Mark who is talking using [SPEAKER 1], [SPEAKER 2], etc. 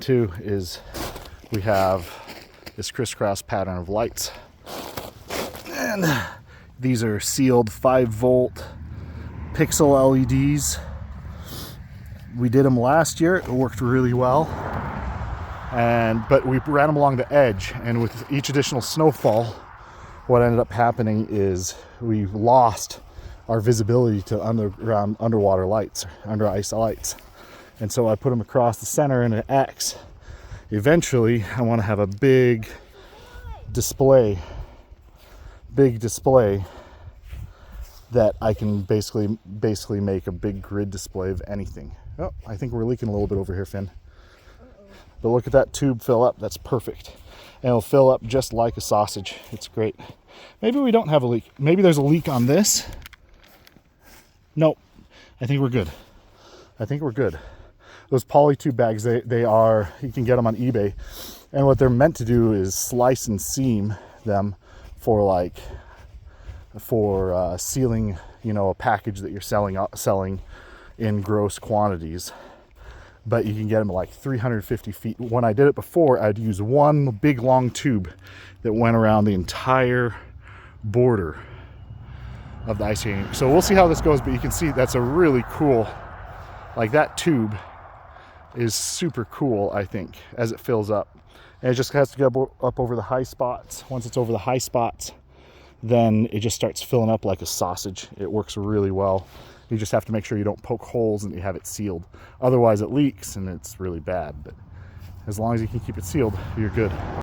[SPEAKER 1] Two is we have this crisscross pattern of lights, and these are sealed 5-volt pixel LEDs. We did them last year. It worked really well, but we ran them along the edge, and with each additional snowfall, what ended up happening is we lost our visibility to underwater lights, under ice lights. And so I put them across the center in an X. Eventually, I want to have a big display that I can basically make a big grid display of anything. Oh, I think we're leaking a little bit over here, Finn. But look at that tube fill up. That's perfect. And it'll fill up just like a sausage. It's great. Maybe we don't have a leak. Maybe there's a leak on this. Nope. I think we're good. Those poly tube bags, they are, you can get them on eBay. And what they're meant to do is slice and seam them for sealing, a package that you're selling in gross quantities. But you can get them at like 350 feet. When I did it before, I'd use one big long tube that went around the entire border of the ice skating. So we'll see how this goes, but you can see that's a really cool, that tube is super cool, I think, as it fills up. And it just has to go up over the high spots. Once it's over the high spots, then it just starts filling up like a sausage. It works really well. You just have to make sure you don't poke holes and you have it sealed. Otherwise it leaks and it's really bad. But as long as you can keep it sealed, you're good.